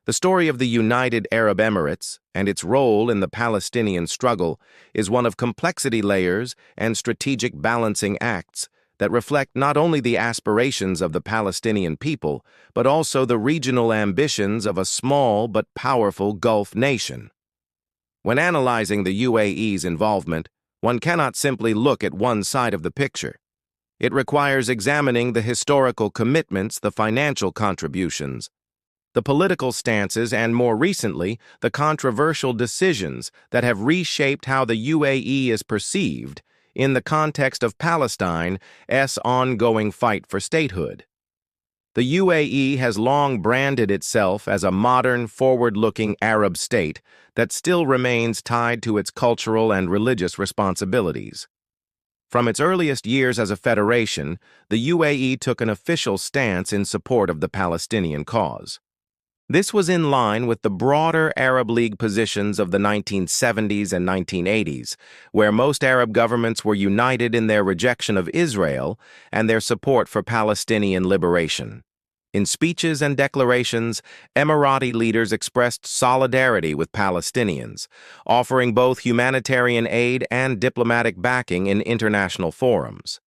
The story of the United Arab Emirates and its role in the Palestinian struggle is one of complexity layers and strategic balancing acts that reflect not only the aspirations of the Palestinian people, but also the regional ambitions of a small but powerful Gulf nation. When analyzing the UAE's involvement, one cannot simply look at one side of the picture. It requires examining the historical commitments, the financial contributions, the political stances, and more recently, the controversial decisions that have reshaped how the UAE is perceived in the context of Palestine's ongoing fight for statehood. The UAE has long branded itself as a modern, forward-looking Arab state that still remains tied to its cultural and religious responsibilities. From its earliest years as a federation, the UAE took an official stance in support of the Palestinian cause. This was in line with the broader Arab League positions of the 1970s and 1980s, where most Arab governments were united in their rejection of Israel and their support for Palestinian liberation. In speeches and declarations, Emirati leaders expressed solidarity with Palestinians, offering both humanitarian aid and diplomatic backing in international forums.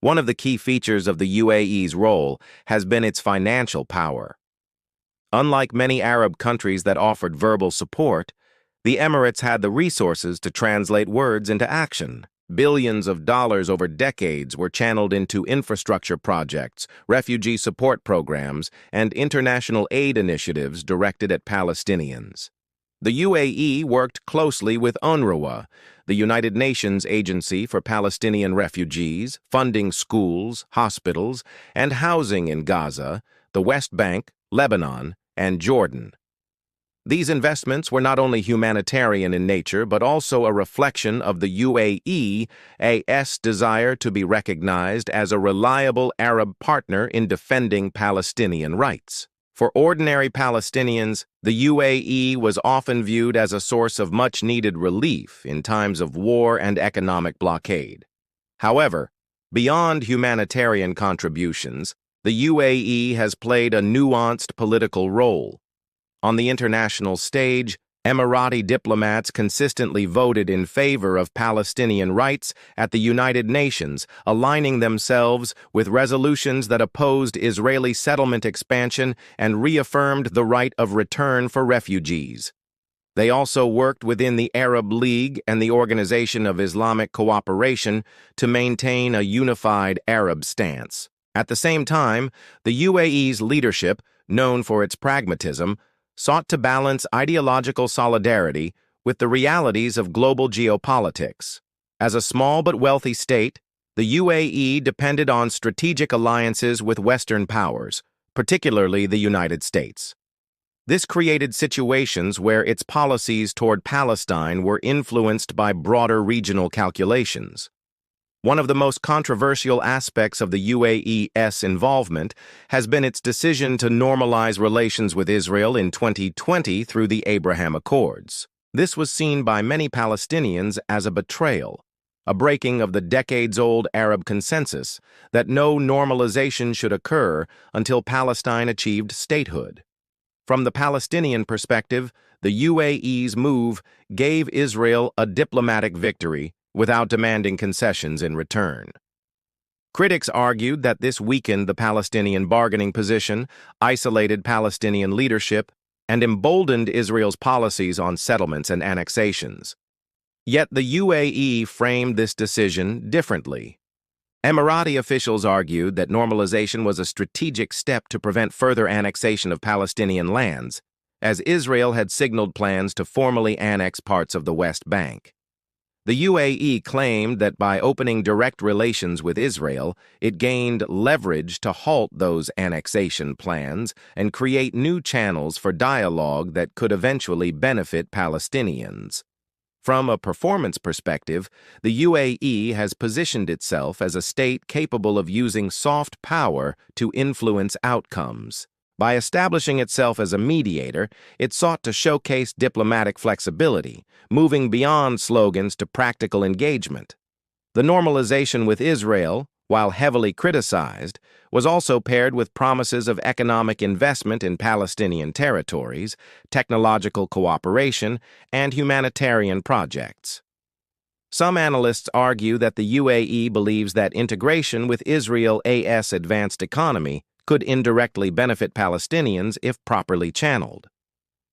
One of the key features of the UAE's role has been its financial power. Unlike many Arab countries that offered verbal support, the Emirates had the resources to translate words into action. Billions of dollars over decades were channeled into infrastructure projects, refugee support programs, and international aid initiatives directed at Palestinians. The UAE worked closely with UNRWA, the United Nations Agency for Palestinian Refugees, funding schools, hospitals, and housing in Gaza, the West Bank, Lebanon, and Jordan. These investments were not only humanitarian in nature, but also a reflection of the UAE's desire to be recognized as a reliable Arab partner in defending Palestinian rights. For ordinary Palestinians, the UAE was often viewed as a source of much-needed relief in times of war and economic blockade. However, beyond humanitarian contributions, the UAE has played a nuanced political role. On the international stage, Emirati diplomats consistently voted in favor of Palestinian rights at the United Nations, aligning themselves with resolutions that opposed Israeli settlement expansion and reaffirmed the right of return for refugees. They also worked within the Arab League and the Organization of Islamic Cooperation to maintain a unified Arab stance. At the same time, the UAE's leadership, known for its pragmatism, sought to balance ideological solidarity with the realities of global geopolitics. As a small but wealthy state, the UAE depended on strategic alliances with Western powers, particularly the United States. This created situations where its policies toward Palestine were influenced by broader regional calculations. One of the most controversial aspects of the UAE's involvement has been its decision to normalize relations with Israel in 2020 through the Abraham Accords. This was seen by many Palestinians as a betrayal, a breaking of the decades-old Arab consensus that no normalization should occur until Palestine achieved statehood. From the Palestinian perspective, the UAE's move gave Israel a diplomatic victory without demanding concessions in return. Critics argued that this weakened the Palestinian bargaining position, isolated Palestinian leadership, and emboldened Israel's policies on settlements and annexations. Yet the UAE framed this decision differently. Emirati officials argued that normalization was a strategic step to prevent further annexation of Palestinian lands, as Israel had signaled plans to formally annex parts of the West Bank. The UAE claimed that by opening direct relations with Israel, it gained leverage to halt those annexation plans and create new channels for dialogue that could eventually benefit Palestinians. From a performance perspective, the UAE has positioned itself as a state capable of using soft power to influence outcomes. By establishing itself as a mediator, it sought to showcase diplomatic flexibility, moving beyond slogans to practical engagement. The normalization with Israel, while heavily criticized, was also paired with promises of economic investment in Palestinian territories, technological cooperation, and humanitarian projects. Some analysts argue that the UAE believes that integration with Israel's advanced economy could indirectly benefit Palestinians if properly channeled.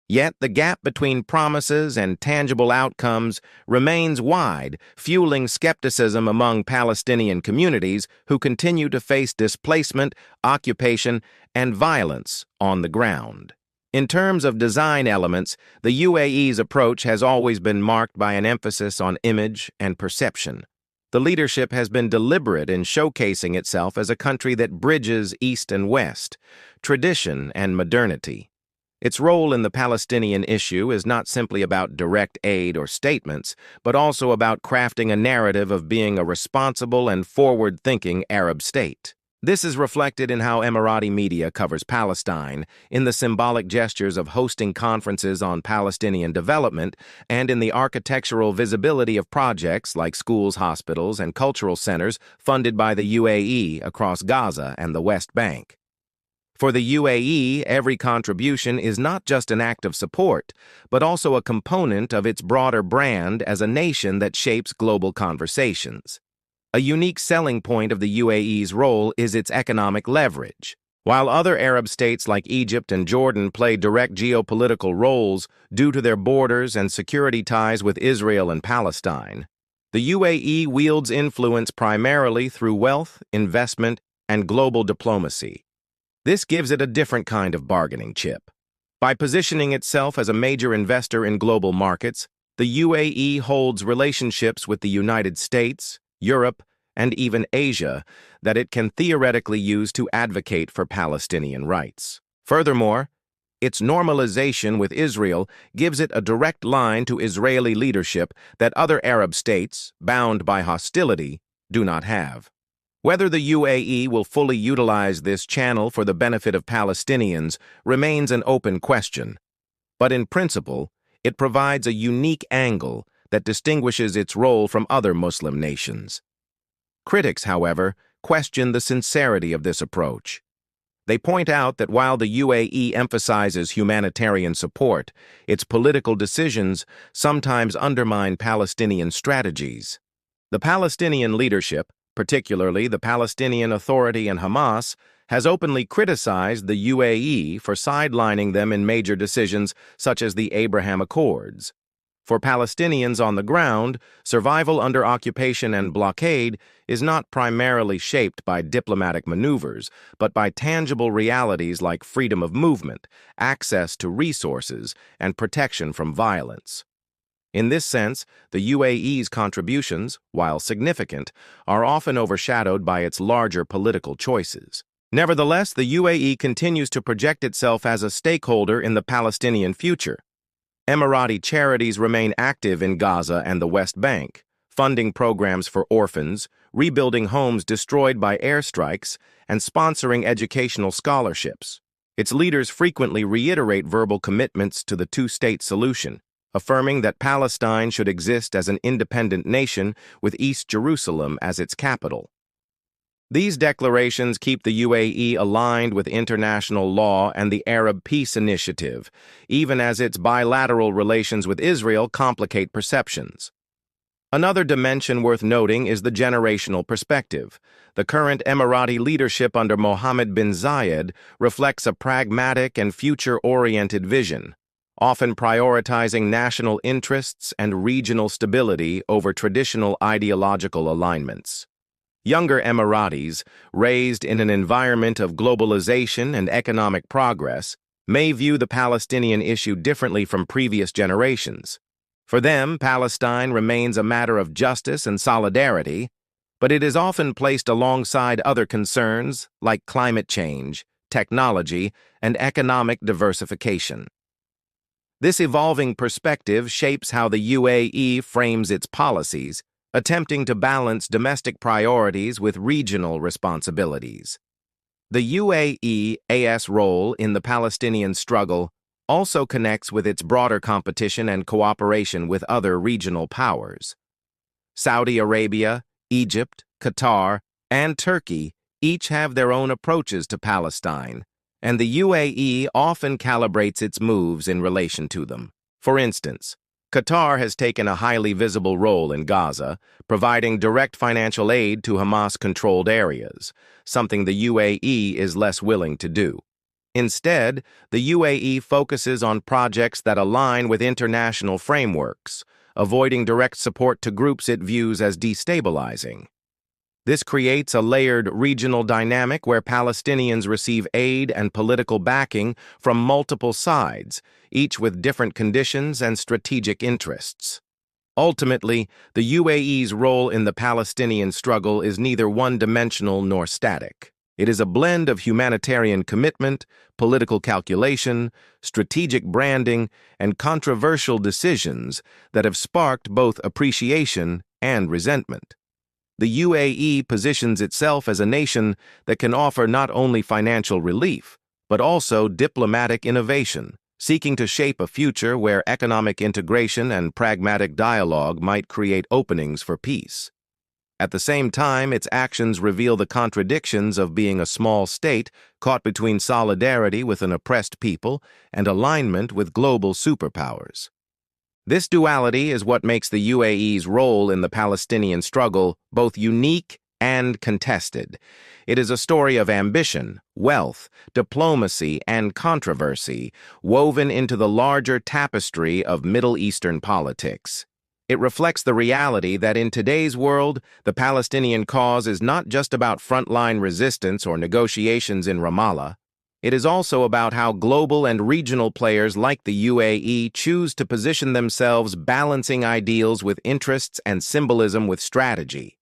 Yet the gap between promises and tangible outcomes remains wide, fueling skepticism among Palestinian communities who continue to face displacement, occupation, and violence on the ground. In terms of design elements, the UAE's approach has always been marked by an emphasis on image and perception. The leadership has been deliberate in showcasing itself as a country that bridges East and West, tradition and modernity. Its role in the Palestinian issue is not simply about direct aid or statements, but also about crafting a narrative of being a responsible and forward-thinking Arab state. This is reflected in how Emirati media covers Palestine, in the symbolic gestures of hosting conferences on Palestinian development, and in the architectural visibility of projects like schools, hospitals, and cultural centers funded by the UAE across Gaza and the West Bank. For the UAE, every contribution is not just an act of support, but also a component of its broader brand as a nation that shapes global conversations. A unique selling point of the UAE's role is its economic leverage. While other Arab states like Egypt and Jordan play direct geopolitical roles due to their borders and security ties with Israel and Palestine, the UAE wields influence primarily through wealth, investment, and global diplomacy. This gives it a different kind of bargaining chip. By positioning itself as a major investor in global markets, the UAE holds relationships with the United States, Europe, and even Asia that it can theoretically use to advocate for Palestinian rights. Furthermore, its normalization with Israel gives it a direct line to Israeli leadership that other Arab states, bound by hostility, do not have. Whether the UAE will fully utilize this channel for the benefit of Palestinians remains an open question, but in principle, it provides a unique angle that distinguishes its role from other Muslim nations. Critics, however, question the sincerity of this approach. They point out that while the UAE emphasizes humanitarian support, its political decisions sometimes undermine Palestinian strategies. The Palestinian leadership, particularly the Palestinian Authority and Hamas, has openly criticized the UAE for sidelining them in major decisions such as the Abraham Accords. For Palestinians on the ground, survival under occupation and blockade is not primarily shaped by diplomatic maneuvers, but by tangible realities like freedom of movement, access to resources, and protection from violence. In this sense, the UAE's contributions, while significant, are often overshadowed by its larger political choices. Nevertheless, the UAE continues to project itself as a stakeholder in the Palestinian future. Emirati charities remain active in Gaza and the West Bank, funding programs for orphans, rebuilding homes destroyed by airstrikes, and sponsoring educational scholarships. Its leaders frequently reiterate verbal commitments to the two-state solution, affirming that Palestine should exist as an independent nation with East Jerusalem as its capital. These declarations keep the UAE aligned with international law and the Arab Peace Initiative, even as its bilateral relations with Israel complicate perceptions. Another dimension worth noting is the generational perspective. The current Emirati leadership under Mohammed bin Zayed reflects a pragmatic and future-oriented vision, often prioritizing national interests and regional stability over traditional ideological alignments. Younger Emiratis, raised in an environment of globalization and economic progress, may view the Palestinian issue differently from previous generations. For them, Palestine remains a matter of justice and solidarity, but it is often placed alongside other concerns like climate change, technology, and economic diversification. This evolving perspective shapes how the UAE frames its policies, attempting to balance domestic priorities with regional responsibilities. The UAE's role in the Palestinian struggle also connects with its broader competition and cooperation with other regional powers. Saudi Arabia, Egypt, Qatar, and Turkey each have their own approaches to Palestine, and the UAE often calibrates its moves in relation to them. For instance, Qatar has taken a highly visible role in Gaza, providing direct financial aid to Hamas-controlled areas, something the UAE is less willing to do. Instead, the UAE focuses on projects that align with international frameworks, avoiding direct support to groups it views as destabilizing. This creates a layered regional dynamic where Palestinians receive aid and political backing from multiple sides, each with different conditions and strategic interests. Ultimately, the UAE's role in the Palestinian struggle is neither one-dimensional nor static. It is a blend of humanitarian commitment, political calculation, strategic branding, and controversial decisions that have sparked both appreciation and resentment. The UAE positions itself as a nation that can offer not only financial relief, but also diplomatic innovation, seeking to shape a future where economic integration and pragmatic dialogue might create openings for peace. At the same time, its actions reveal the contradictions of being a small state caught between solidarity with an oppressed people and alignment with global superpowers. This duality is what makes the UAE's role in the Palestinian struggle both unique and contested. It is a story of ambition, wealth, diplomacy, and controversy, woven into the larger tapestry of Middle Eastern politics. It reflects the reality that in today's world, the Palestinian cause is not just about frontline resistance or negotiations in Ramallah. It is also about how global and regional players like the UAE choose to position themselves, balancing ideals with interests and symbolism with strategy.